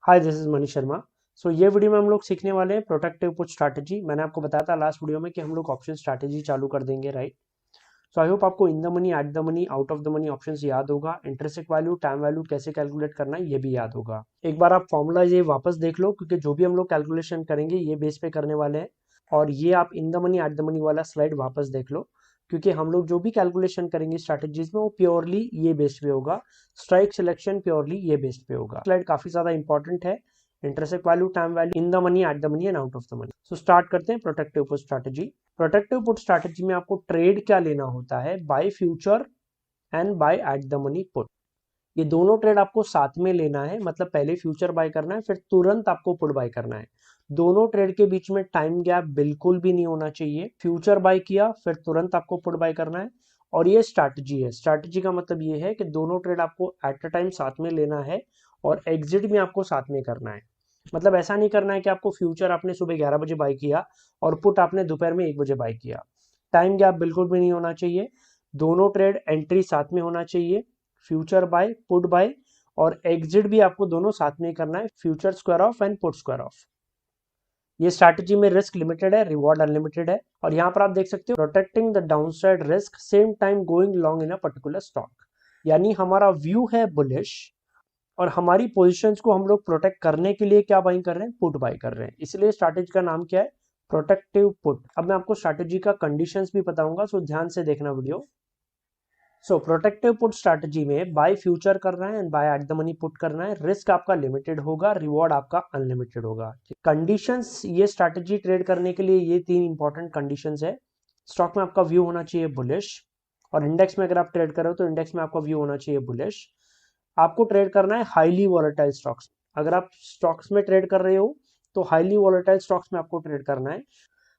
Hi, this is Manish Sharma. ये video में हम लोग सीखने वाले हैं प्रोटेक्टिव पुट स्ट्रैटेजी। मैंने आपको बताया था लास्ट वीडियो में कि हम लोग ऑप्शन स्ट्रैटेजी चालू कर देंगे, राइट। आई होप आपको इन the money, at the money, out of the money options याद होगा। इंटरेस्ट वैल्यू, टाइम वैल्यू कैसे कैलकुलेट करना है ये भी याद होगा। एक बार आप फॉर्मूला ये वापस देख लो, क्योंकि जो भी हम लोग कैलकुलेशन करेंगे ये बेस पे करने वाले हैं। और ये आप इन the money, at the money वाला स्लाइड वापस देख लो, क्योंकि हम लोग जो भी कैलकुलेशन करेंगे स्ट्रैटेजीज में वो प्योरली ये बेस्ड पे होगा। स्ट्राइक सिलेक्शन प्योरली ये बेस्ड पे होगा। स्लाइड काफी ज्यादा इंपॉर्टेंट है। Interest value, time value, in the money, at the money and out of the money. Start करते हैं protective put strategy. Protective put strategy में आपको ट्रेड क्या लेना होता है? Buy future and buy at the money put. ये दोनों ट्रेड आपको साथ में लेना है, मतलब पहले फ्यूचर बाय करना है फिर तुरंत आपको पुट बाय करना है। दोनों ट्रेड के बीच में टाइम गैप बिल्कुल भी नहीं होना चाहिए। फ्यूचर बाय किया फिर तुरंत आपको पुट बाय करना है। और ये स्ट्रैटेजी है। स्ट्रैटेजी का मतलब ये है कि दोनों ट्रेड आपको एट अ टाइम साथ में लेना है और एग्जिट भी आपको साथ में करना है। मतलब ऐसा नहीं करना है कि आपको फ्यूचर आपने सुबह 11 बजे बाय किया और पुट आपने दोपहर में 1 बजे बाय किया। टाइम गैप बिल्कुल भी नहीं होना चाहिए। दोनों ट्रेड एंट्री साथ में होना चाहिए, फ्यूचर बाय, पुट बाय, और एग्जिट भी आपको दोनों साथ में करना है, future square of and put square of. ये स्ट्रैटेजी में रिस्क लिमिटेड है, रिवॉर्ड अनलिमिटेड है। और यहाँ पर आप देख सकते हो protecting the downside risk, same time going long in a particular stock. यानी हमारा व्यू है बुलिश और हमारी पोजीशंस को हम लोग प्रोटेक्ट करने के लिए क्या बाइंग कर रहे हैं? पुट बाय कर रहे हैं। इसलिए स्ट्रैटेजी का नाम क्या है? Protective put. अब मैं आपको स्ट्रैटेजी का कंडीशंस भी बताऊंगा, सो ध्यान से देखना वीडियो। प्रोटेक्टिव पुट स्ट्रैटेजी में बाय फ्यूचर करना है and buy at the money put करना है। रिस्क आपका लिमिटेड होगा, रिवॉर्ड आपका अनलिमिटेड होगा। कंडीशंस ये स्ट्रैटेजी ट्रेड करने के लिए ये 3 इंपॉर्टेंट कंडीशंस है। स्टॉक में आपका व्यू होना चाहिए बुलिश, और इंडेक्स में अगर आप ट्रेड कर रहे हो तो इंडेक्स में आपका व्यू होना चाहिए बुलिश। आपको ट्रेड करना है हाईली वॉलेटाइल स्टॉक्स। अगर आप स्टॉक्स में ट्रेड कर रहे हो तो हाईली वॉलेटाइल स्टॉक्स में आपको ट्रेड करना है।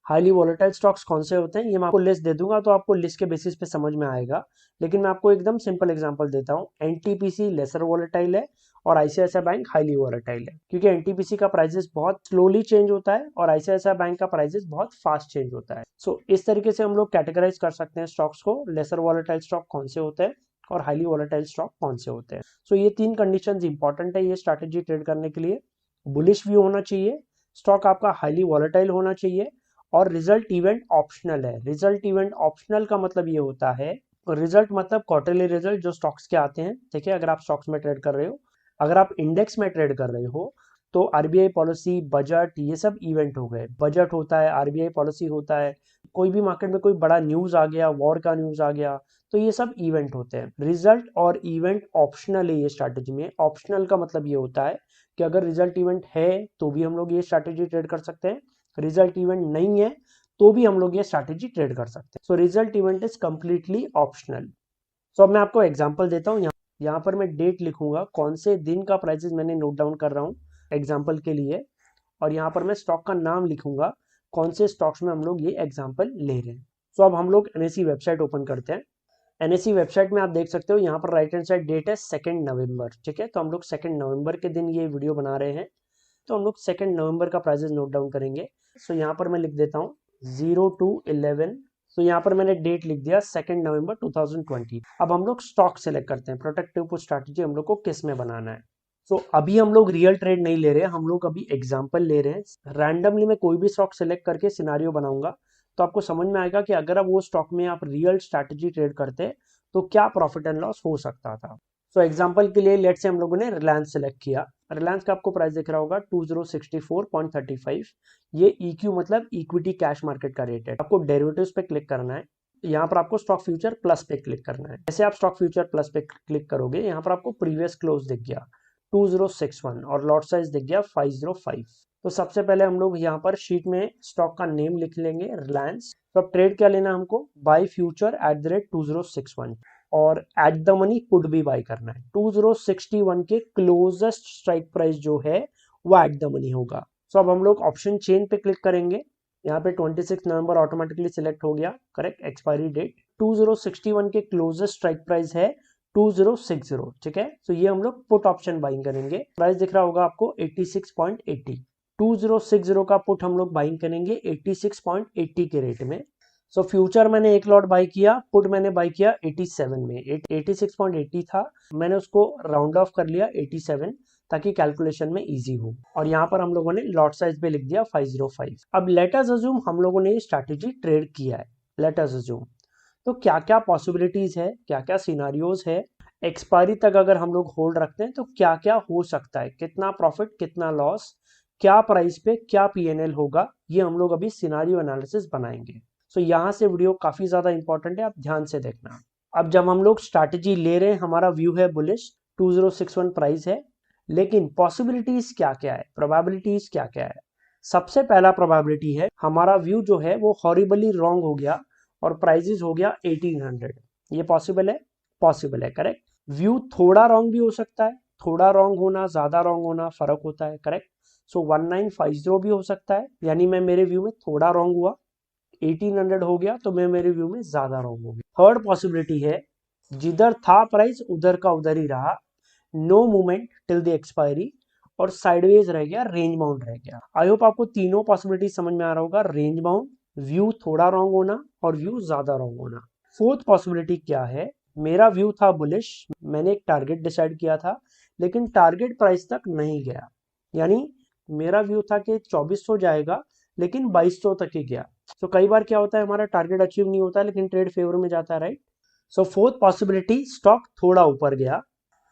हाईली वॉलेटाइल स्टॉक्स कौन से होते हैं ये मैं आपको लिस्ट दे दूंगा, तो आपको लिस्ट के बेसिस पे समझ में आएगा। लेकिन मैं आपको एकदम सिंपल एग्जांपल देता हूँ। एनटीपीसी लेसर वॉलेटाइल है और आईसीआईसीआई बैंक हाईली वॉलेटाइल है, क्योंकि एनटीपीसी का प्राइसेस बहुत स्लोली चेंज होता है और आईसीआईसीआई बैंक का प्राइसेस बहुत फास्ट चेंज होता है। इस तरीके से हम लोग कैटेगराइज कर सकते हैं स्टॉक्स को। लेसर वॉलेटाइल स्टॉक कौन से होते हैं और हाईली वॉलेटाइल स्टॉक कौन से होते हैं। ये 3 कंडीशंस इंपॉर्टेंट है ये स्ट्रैटेजी ट्रेड करने के लिए। बुलिश व्यू होना चाहिए, स्टॉक आपका हाईली वॉलेटाइल होना चाहिए, और रिजल्ट इवेंट ऑप्शनल है। रिजल्ट इवेंट ऑप्शनल का मतलब ये होता है, रिजल्ट मतलब क्वार्टरली रिजल्ट जो स्टॉक्स के आते हैं। ठीक है, अगर आप स्टॉक्स में ट्रेड कर रहे हो, अगर आप इंडेक्स में ट्रेड कर रहे हो तो आरबीआई पॉलिसी, बजट, ये सब इवेंट हो गए। बजट होता है, आरबीआई पॉलिसी होता है, कोई भी मार्केट में कोई बड़ा न्यूज आ गया, वॉर का न्यूज आ गया, तो ये सब इवेंट होते हैं। रिजल्ट और इवेंट ऑप्शनल है ये स्ट्रैटेजी में। ऑप्शनल का मतलब ये होता है कि अगर रिजल्ट इवेंट है तो भी हम लोग ये स्ट्रैटेजी ट्रेड कर सकते हैं, रिजल्ट इवेंट नहीं है तो भी हम लोग ये स्ट्रैटेजी ट्रेड कर सकते हैं। Result event is completely optional. अब मैं आपको एग्जांपल देता हूँ। यहाँ पर मैं डेट लिखूंगा, कौन से दिन का प्राइसेस मैंने नोट डाउन कर रहा हूँ एग्जांपल के लिए, और यहाँ पर मैं स्टॉक का नाम लिखूंगा, कौन से स्टॉक्स में हम लोग ये एग्जांपल ले रहे हैं। अब हम लोग एनएससी वेबसाइट ओपन करते हैं। एनएससी वेबसाइट में आप देख सकते हो यहाँ पर राइट हैंड साइड डेट है 2 नवंबर। ठीक है, तो हम लोग 2 नवंबर के दिन ये वीडियो बना रहे हैं, तो हम लोग 2 नवंबर का प्राइसेस नोट डाउन करेंगे। यहाँ पर मैं लिख देता हूँ 02/11। यहाँ पर मैंने डेट लिख दिया 2 नवंबर 2020। अब हम लोग स्टॉक सेलेक्ट करते हैं। प्रोटेक्टिव पुट स्ट्रैटेजी हम लोग को किस में बनाना है? अभी हम लोग रियल ट्रेड नहीं ले रहे हैं, हम लोग अभी एग्जांपल ले रहे हैं। रैंडमली मैं कोई भी स्टॉक सेलेक्ट करके सिनारियो बनाऊंगा, तो आपको समझ में आएगा कि अगर आप वो स्टॉक में आप रियल स्ट्रैटेजी ट्रेड करते तो क्या प्रॉफिट एंड लॉस हो सकता था। एग्जांपल के लिए लेट्स से हम लोगों ने रिलायंस सेलेक्ट किया। रिलायंस का आपको प्राइस दिख रहा होगा 2064.35। ये EQ मतलब इक्विटी कैश मार्केट का रेट है। आपको डेरिवेटिव्स पे क्लिक करना है। यहाँ पर आपको स्टॉक फ्यूचर प्लस पे क्लिक करना है। जैसे आप स्टॉक फ्यूचर प्लस पे क्लिक करोगे, यहाँ पर आपको प्रीवियस क्लोज दिख गया 2061 और लॉट साइज दिख गया 505। सबसे पहले हम लोग यहाँ पर शीट में स्टॉक का नेम लिख लेंगे, रिलायंस। अब ट्रेड क्या लेना हमको? बाय फ्यूचर @2061 और एट द मनी पुट भी बाय करना है। 2061 के क्लोजेस्ट स्ट्राइक प्राइस जो है वो एट द मनी होगा। अब हम लोग ऑप्शन चेन पे क्लिक करेंगे। यहाँ पे 26 नवंबर ऑटोमेटिकली सिलेक्ट हो गया, करेक्ट। एक्सपायरी डेट 2061 के क्लोजेस्ट स्ट्राइक प्राइस है 2060। ठीक है, ये हम लोग पुट ऑप्शन बाइंग करेंगे। प्राइस दिख रहा होगा आपको 86.80। 2060 का पुट हम लोग बाइंग करेंगे 86.80 के रेट में। फ्यूचर मैंने एक लॉट बाई किया, पुट मैंने बाई किया 87 में। 86.80 था, मैंने उसको राउंड ऑफ कर लिया 87। ताकि कैलकुलेशन में इजी हो। और यहाँ पर हम लोगों ने लॉट साइज पे लिख दिया 505। अब लेट अस अज्यूम हम लोगों ने ये स्ट्रैटेजी ट्रेड किया है, लेट अस अज्यूम, तो क्या क्या पॉसिबिलिटीज है, क्या क्या सिनारियोज है, एक्सपायरी तक अगर हम लोग होल्ड रखते हैं तो क्या क्या हो सकता है, कितना प्रॉफिट कितना लॉस, क्या प्राइस पे क्या पीएनएल होगा, ये हम लोग अभी सिनारियो एनालिसिस बनाएंगे। सो यहाँ से वीडियो काफी ज्यादा इंपॉर्टेंट है, आप ध्यान से देखना। अब जब हम लोग स्ट्रैटेजी ले रहे हैं, हमारा व्यू है बुलिश, 2061 प्राइस है, लेकिन पॉसिबिलिटीज क्या क्या है, प्रोबेबिलिटीज क्या क्या है। सबसे पहला प्रोबेबिलिटी है हमारा व्यू जो है वो हॉरिबली रॉन्ग हो गया और प्राइजेस हो गया 1800। ये पॉसिबल है, पॉसिबल है, करेक्ट। व्यू थोड़ा रॉन्ग भी हो सकता है, थोड़ा रॉन्ग होना ज्यादा रॉन्ग होना फर्क होता है, करेक्ट। सो 1950 भी हो सकता है, यानी मैं मेरे व्यू में थोड़ा रॉन्ग हुआ, 1800 हो गया तो मैं मेरे व्यू में ज्यादा रॉन्ग हो गया। थर्ड पॉसिबिलिटी है जिधर था प्राइस उधर का उधर ही रहा, no movement till the expiry, और साइडवेज रह गया, रेंज बाउंड रह गया। आई होप आपको तीनों पॉसिबिलिटी समझ में आ रहा होगा, रेंज बाउंड, व्यू थोड़ा रॉन्ग होना और व्यू ज्यादा रॉन्ग होना। फोर्थ पॉसिबिलिटी क्या है, मेरा व्यू था बुलिश, मैंने एक टारगेट डिसाइड किया था लेकिन टारगेट प्राइस तक नहीं गया, यानी मेरा व्यू था कि 2400 जाएगा लेकिन 2200 तक ही गया। तो कई बार क्या होता है, हमारा टारगेट अचीव नहीं होता लेकिन ट्रेड फेवर में जाता है, राइट। सो फोर्थ पॉसिबिलिटी स्टॉक थोड़ा ऊपर गया,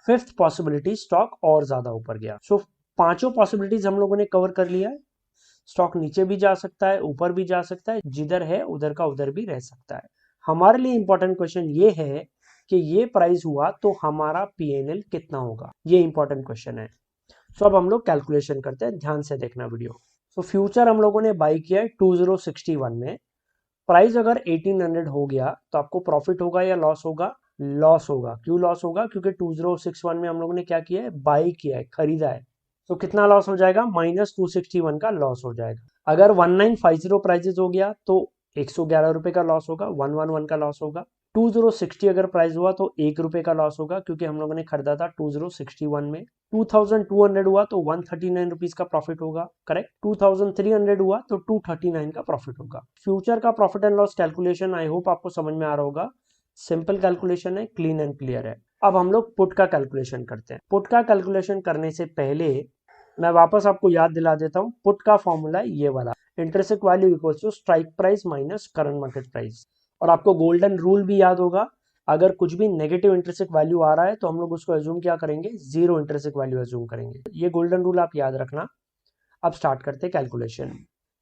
फिफ्थ पॉसिबिलिटी स्टॉक और ज्यादा ऊपर गया। सो पांचों पॉसिबिलिटीज हम लोगों ने कवर कर लिया है। स्टॉक नीचे भी जा सकता है, ऊपर भी जा सकता है, जिधर है उधर का उधर भी रह सकता है। हमारे लिए इंपॉर्टेंट क्वेश्चन ये है कि ये प्राइस हुआ तो हमारा पीएनएल कितना होगा, ये इंपॉर्टेंट क्वेश्चन है। सो अब हम लोग कैलकुलेशन करते हैं, ध्यान से देखना वीडियो। सो फ्यूचर हम लोगों ने बाई किया है 2061 में, प्राइस अगर 1800 हो गया तो आपको प्रॉफिट होगा या लॉस होगा, लॉस होगा। क्यों लॉस होगा, क्योंकि 2061 में हम लोगों ने क्या किया है, बाई किया है, खरीदा है। तो कितना लॉस हो जाएगा, -261 का लॉस हो जाएगा। अगर 1950 प्राइजेस हो गया तो 111 रुपए का लॉस होगा, 111 का लॉस होगा। 2060 अगर प्राइस हुआ तो 1 रुपए का लॉस होगा, क्योंकि हम लोगों ने खरीदा था 2061 में। 2200 हुआ तो 139 रुपीज का प्रॉफिट होगा, करेक्ट। 2300 हुआ तो 239 का प्रॉफिट होगा। फ्यूचर का profit and loss calculation I hope आपको समझ में आ रहा होगा, सिंपल कैलकुलेशन है, क्लीन एंड क्लियर है। अब हम लोग पुट का कैलकुलेशन करते हैं। पुट का कैलकुलेशन करने से पहले मैं वापस आपको याद दिला देता हूं, पुट का फॉर्मूला ये वाला, intrinsic value equals to strike price minus current market price. और आपको गोल्डन रूल भी याद होगा, अगर कुछ भी नेगेटिव इंट्रिंसिक वैल्यू आ रहा है तो हम लोग उसको एज्यूम क्या करेंगे, जीरो इंट्रिंसिक वैल्यू एज्यूम करेंगे। ये गोल्डन रूल आप याद रखना। अब स्टार्ट करते हैं calculation.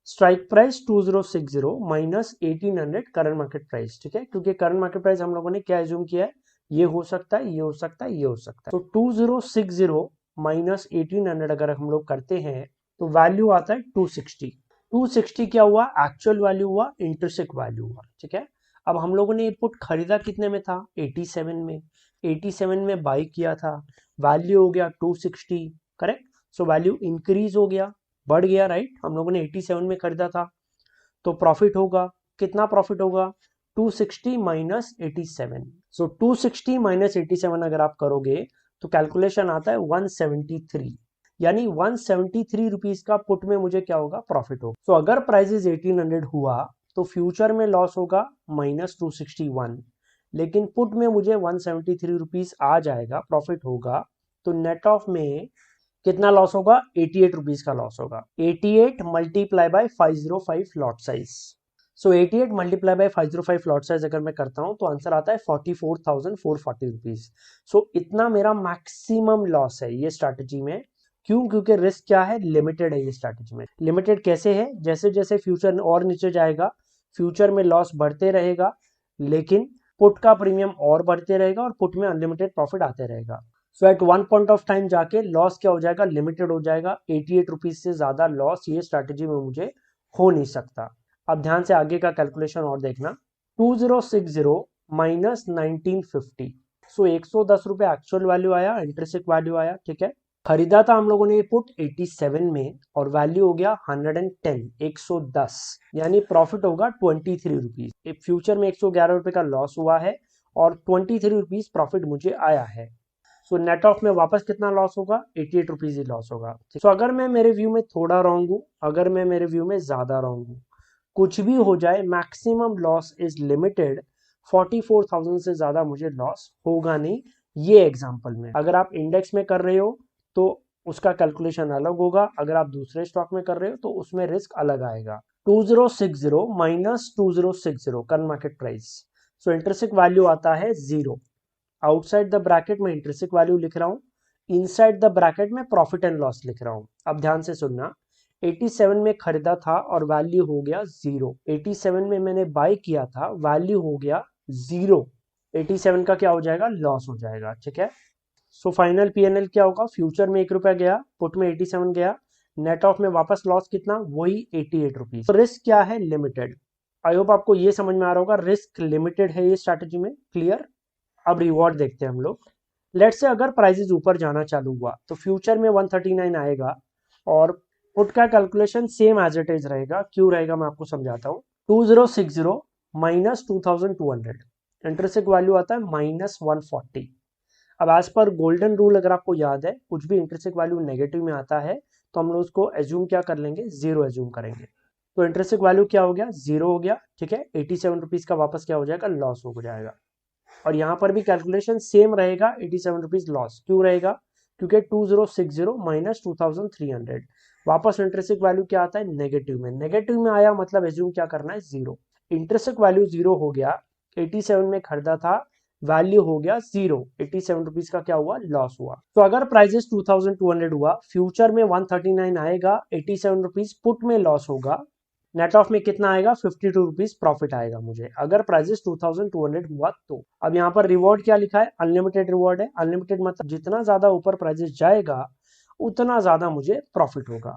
Strike price 2060 minus 1800 current market price, ठीक है, क्योंकि करंट मार्केट प्राइस हम लोगों ने क्या एज्यूम किया है, ये हो सकता है, ये हो सकता है, ये हो सकता है। तो 2060 माइनस 1800 अगर हम लोग करते हैं तो वैल्यू आता है 260। 260 क्या हुआ, एक्चुअल वैल्यू हुआ, इंट्रिंसिक वैल्यू हुआ, ठीक है। अब हम लोगों ने ये पुट खरीदा कितने में था, 87 में। 87 में बाई किया था, वैल्यू हो गया 260, करेक्ट। सो वैल्यू इंक्रीज हो गया, बढ़ गया, राइट। हम लोगों ने 87 में खरीदा था तो प्रॉफिट होगा, कितना प्रॉफिट होगा, 260 माइनस 87। सो 260 माइनस 87 अगर आप करोगे तो कैलकुलेशन आता है 173, यानी 173 रुपीज का पुट में मुझे क्या होगा, प्रॉफिट होगा। सो अगर प्राइस 1800 हुआ तो फ्यूचर में लॉस होगा -261, लेकिन पुट में मुझे 173 रुपीज आ जाएगा, प्रॉफिट होगा। तो नेट ऑफ में कितना लॉस होगा, 88 रुपीज का लॉस होगा। 88 multiply by 505 lot size. So 88 multiply by 505 lot size अगर मैं करता हूं तो आंसर आता है 44,440 रुपीज। सो इतना मेरा मैक्सिमम लॉस है ये स्ट्रैटेजी में। क्यों, क्योंकि रिस्क क्या है, लिमिटेड है ये स्ट्रैटेजी में। लिमिटेड कैसे है, जैसे जैसे फ्यूचर और नीचे जाएगा फ्यूचर में लॉस बढ़ते रहेगा, लेकिन पुट का प्रीमियम और बढ़ते रहेगा और पुट में अनलिमिटेड प्रॉफिट आते रहेगा। So at one point of time जाके लॉस क्या हो जाएगा, लिमिटेड हो जाएगा। 88 रुपीज से ज्यादा लॉस ये स्ट्रैटेजी में मुझे हो नहीं सकता। अब ध्यान से आगे का कैलकुलेशन और देखना। 2060 माइनस 1950, सो 110 रुपए एक्चुअल वैल्यू आया, इंट्रिंसिक वैल्यू आया, ठीक है। खरीदा था हम लोगों ने ये पुट 87 में और वैल्यू हो गया 110, 110, यानी प्रॉफिट होगा 23 रुपीज। फ्यूचर में 111 रुपए का लॉस हुआ है और 23 रुपीज प्रॉफिट मुझे आया है। सो नेट ऑफ में वापस कितना लॉस होगा, 88 रुपीज ही लॉस होगा। सो अगर मैं मेरे व्यू में थोड़ा रॉन्ग हूं, अगर मैं मेरे व्यू में ज्यादा रॉन्ग हूं, कुछ भी हो जाए, मैक्सिमम लॉस इज लिमिटेड। 44,000 से ज्यादा मुझे लॉस होगा नहीं। ये एग्जांपल में अगर आप इंडेक्स में कर रहे हो तो उसका कैलकुलेशन अलग होगा। अगर आप दूसरे स्टॉक में कर रहे हो तो उसमें रिस्क अलग आएगा। 2060 माइनस 2060 करंट मार्केट प्राइस, सो इंट्रिंसिक वैल्यू आता है 0। आउटसाइड द ब्रैकेट में इंट्रिंसिक वैल्यू लिख रहा हूँ, इनसाइड द ब्रैकेट में प्रॉफिट एंड लॉस लिख रहा हूँ। अब ध्यान से सुनना, 87 में खरीदा था और वैल्यू हो गया 0। 87 में मैंने बाय किया था, वैल्यू हो गया 0। 87 का क्या हो जाएगा, लॉस हो जाएगा। ठीक है, सो फाइनल पीएनएल क्या होगा, फ्यूचर में 1 रुपया गया, पुट में 87 गया, नेट ऑफ में वापस लॉस कितना, वही 88 रुपीज। तो रिस्क क्या है, लिमिटेड। आई होप आपको ये समझ में आ रहा होगा, रिस्क लिमिटेड है ये स्ट्रैटेजी में, क्लियर। अब रिवॉर्ड देखते हैं हम लोग। लेट से अगर प्राइसेस ऊपर जाना चालू हुआ तो फ्यूचर में 139 आएगा और पुट का calculation same as it is रहेगा। क्यों रहेगा मैं आपको समझाता हूँ। 2060 माइनस 2200, इंट्रिंसिक वैल्यू आता है माइनस 140। अब एज पर गोल्डन रूल अगर आपको याद है, कुछ भी इंट्रिंसिक वैल्यू नेगेटिव में आता है तो हम लोग उसको एज्यूम क्या कर लेंगे, 0 एज्यूम करेंगे। तो इंट्रिंसिक वैल्यू क्या हो गया, 0 हो गया। ठीक है, 87 रुपीज का वापस क्या हो जाएगा, लॉस हो जाएगा। और यहाँ पर भी कैलकुलेशन सेम रहेगा, 87 रुपीज लॉस। क्यों रहेगा, क्योंकि 2060 माइनस 2300, वापस इंट्रिंसिक वैल्यू क्या आता है, नेगेटिव में। नेगेटिव में आया मतलब एज्यूम क्या करना है, 0। इंट्रिंसिक वैल्यू 0 हो गया, 87 में खरीदा था, वैल्यू हो गया 0। 87 रुपीज का क्या हुआ, लॉस हुआ। तो अगर प्राइजेस 2200 हुआ, फ्यूचर में 139 आएगा, 87 रुपीज पुट में लॉस होगा, नेट ऑफ में कितना आएगा, 52 रुपीज प्रॉफिट आएगा मुझे, अगर प्राइजेस 2200 हुआ तो। अब यहाँ पर रिवॉर्ड क्या लिखा है, अनलिमिटेड रिवॉर्ड है। अनलिमिटेड मतलब जितना ज्यादा ऊपर प्राइजेस जाएगा उतना ज्यादा मुझे प्रॉफिट होगा।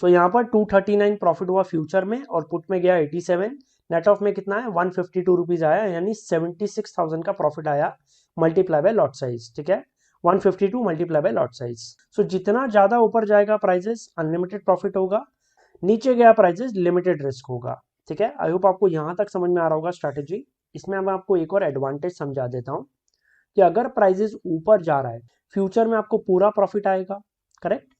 सो यहाँ पर 239 प्रॉफिट हुआ फ्यूचर में और पुट में गया 87, नेट ऑफ में कितना है, 152 रुपीज आया, यानी 76,000 का प्रॉफिट आया, मल्टीप्लाई बाय लॉट साइज। ठीक है, 152 मल्टीप्लाई बाय लॉट साइज। सो जितना ज्यादा ऊपर जाएगा प्राइजेस, अनलिमिटेड प्रॉफिट होगा, नीचे गया प्राइजेस, लिमिटेड रिस्क होगा। ठीक है, आई होप आपको यहां तक समझ में आ रहा होगा स्ट्रैटेजी। इसमें मैं आपको एक और एडवांटेज समझा देता हूं कि अगर प्राइजेस ऊपर जा रहा है, फ्यूचर में आपको पूरा प्रॉफिट आएगा, करेक्ट।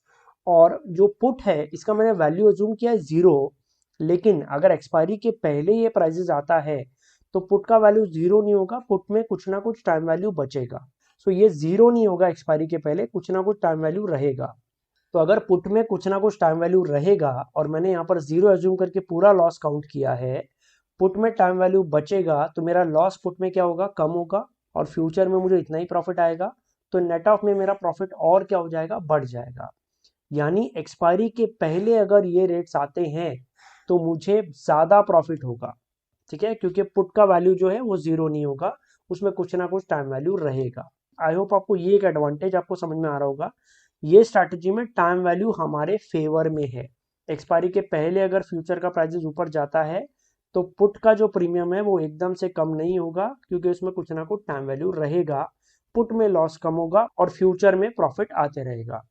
और जो पुट है इसका मैंने वैल्यू अज्यूम किया है 0, लेकिन अगर एक्सपायरी के पहले ये प्राइजेस आता है तो पुट का वैल्यू 0 नहीं होगा, पुट में कुछ ना कुछ टाइम वैल्यू बचेगा। सो ये 0 नहीं होगा, एक्सपायरी के पहले कुछ ना कुछ टाइम वैल्यू रहेगा। तो अगर पुट में कुछ ना कुछ टाइम वैल्यू रहेगा और मैंने यहाँ पर 0 एज्यूम करके पूरा लॉस काउंट किया है, पुट में टाइम वैल्यू बचेगा तो मेरा लॉस पुट में क्या होगा, कम होगा, और फ्यूचर में मुझे इतना ही प्रॉफिट आएगा। तो नेट ऑफ में मेरा प्रॉफिट और क्या हो जाएगा, बढ़ जाएगा। यानी एक्सपायरी के पहले अगर ये रेट्स आते हैं तो मुझे ज्यादा प्रॉफिट होगा। ठीक है, क्योंकि पुट का वैल्यू जो है वो 0 नहीं होगा, उसमें कुछ ना कुछ टाइम वैल्यू रहेगा। आई होप आपको ये एक एडवांटेज आपको समझ में आ रहा होगा। ये स्ट्रैटेजी में टाइम वैल्यू हमारे फेवर में है। एक्सपायरी के पहले अगर फ्यूचर का प्राइसेस ऊपर जाता है तो पुट का जो प्रीमियम है वो एकदम से कम नहीं होगा, क्योंकि उसमें कुछ ना कुछ टाइम वैल्यू रहेगा। पुट में लॉस कम होगा और फ्यूचर में प्रॉफिट आते रहेगा।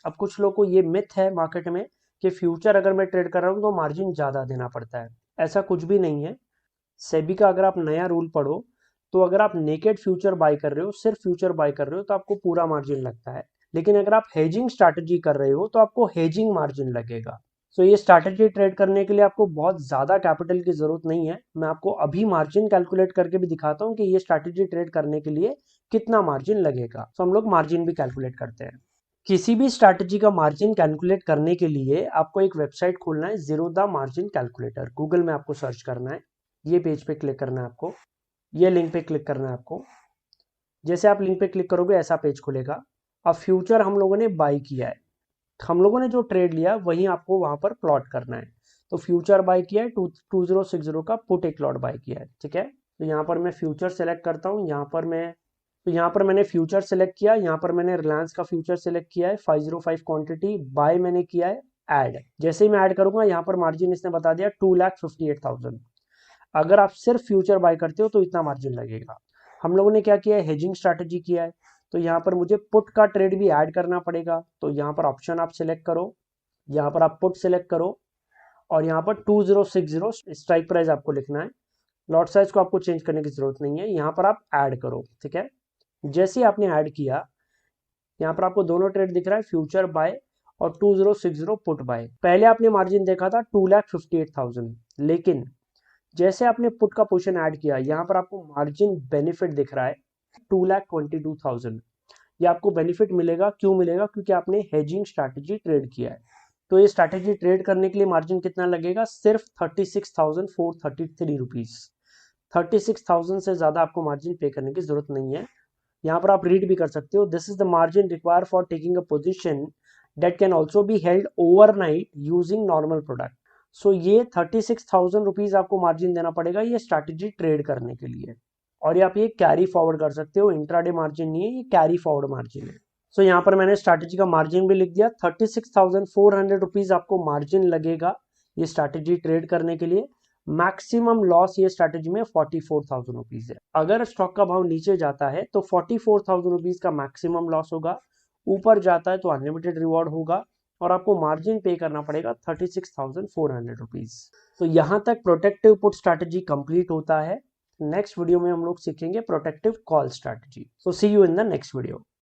अब कुछ लोग को ये मिथ है मार्केट में कि फ्यूचर अगर मैं ट्रेड कर रहा हूँ तो मार्जिन ज्यादा देना पड़ता है। ऐसा कुछ भी नहीं है। सेबी का अगर आप नया रूल पढ़ो तो अगर आप नेकेड फ्यूचर बाय कर रहे हो, सिर्फ फ्यूचर बाय कर रहे हो, तो आपको पूरा मार्जिन लगता है। लेकिन अगर आप हेजिंग स्ट्रैटेजी कर रहे हो तो आपको हेजिंग मार्जिन लगेगा। सो ये स्ट्रैटेजी ट्रेड करने के लिए आपको बहुत ज्यादा कैपिटल की जरूरत नहीं है। मैं आपको अभी मार्जिन कैलकुलेट करके भी दिखाता हूँ कि ये स्ट्रैटेजी ट्रेड करने के लिए कितना मार्जिन लगेगा। तो हम लोग मार्जिन भी कैलकुलेट करते हैं। किसी भी स्ट्रैटेजी का मार्जिन कैलकुलेट करने के लिए आपको एक वेबसाइट खोलना है, ज़ीरोधा मार्जिन कैलकुलेटर। गूगल में आपको सर्च करना है, ये पेज पे क्लिक करना है आपको, ये लिंक पे क्लिक करना है आपको। जैसे आप लिंक पे क्लिक करोगे ऐसा पेज खुलेगा। अब फ्यूचर हम लोगों ने बाई किया है, हम लोगों ने जो ट्रेड लिया वही आपको वहां पर प्लॉट करना है। तो फ्यूचर बाय किया है, 2060 का पुट एक लॉट बाय किया है। ठीक है, तो यहाँ पर मैं फ्यूचर सेलेक्ट करता हूँ। यहाँ पर मैंने फ्यूचर सेलेक्ट किया, यहाँ पर मैंने रिलायंस का फ्यूचर सेलेक्ट किया है, 505 क्वांटिटी बाय मैंने किया है, ऐड। जैसे ही मैं ऐड करूंगा यहाँ पर मार्जिन इसने बता दिया 2,58,000। अगर आप सिर्फ फ्यूचर बाय करते हो तो इतना मार्जिन लगेगा। हम लोगों ने क्या किया है, हेजिंग स्ट्रैटेजी किया है। तो यहाँ पर मुझे पुट का ट्रेड भी ऐड करना पड़ेगा। तो यहाँ पर ऑप्शन आप सिलेक्ट करो, यहाँ पर आप पुट सिलेक्ट करो और यहाँ पर 2060 स्ट्राइक प्राइस आपको लिखना है। लॉट साइज को आपको चेंज करने की जरूरत नहीं है। यहाँ पर आप ऐड करो। ठीक है, जैसे ही आपने ऐड किया, यहाँ पर आपको दोनों ट्रेड दिख रहा है, फ्यूचर बाय और 2060 पुट बाय। पहले आपने मार्जिन देखा था 2,58,000, लेकिन जैसे आपने पुट का पोजीशन ऐड किया, यहाँ पर आपको मार्जिन बेनिफिट दिख रहा है 2,22,000। ये आपको बेनिफिट मिलेगा। क्यों मिलेगा? क्योंकि आपने हेजिंग स्ट्रैटेजी ट्रेड किया है। तो ये स्ट्रैटेजी ट्रेड करने के लिए मार्जिन कितना लगेगा? सिर्फ 36,433 रुपीज। 36,000 से ज्यादा आपको मार्जिन पे करने की जरूरत नहीं है। यहाँ पर आप रीड भी कर सकते हो, this is the margin require for taking a position that can also be held overnight using normal product. So ये 36,000 रुपीज आपको मार्जिन देना पड़ेगा ये स्ट्रैटेजी ट्रेड करने के लिए। और ये आप ये कैरी फॉरवर्ड कर सकते हो, इंट्राडे मार्जिन नहीं है, ये कैरी फॉरवर्ड मार्जिन है। सो यहाँ पर मैंने स्ट्रैटेजी का मार्जिन भी लिख दिया, 36,400 रुपीज आपको मार्जिन लगेगा ये स्ट्रैटेजी ट्रेड करने के लिए। मैक्सिमम लॉस ये स्ट्रैटेजी में 44,000 रुपीज है। अगर स्टॉक का भाव नीचे जाता है तो 44,000 रुपीज का मैक्सिमम लॉस होगा, ऊपर जाता है तो अनलिमिटेड रिवॉर्ड होगा और आपको मार्जिन पे करना पड़ेगा 36,400 रुपीज। तो यहाँ तक प्रोटेक्टिव पुट स्ट्रैटेजी कंप्लीट होता है। नेक्स्ट वीडियो में हम लोग सीखेंगे protective call strategy. So see you in the next video.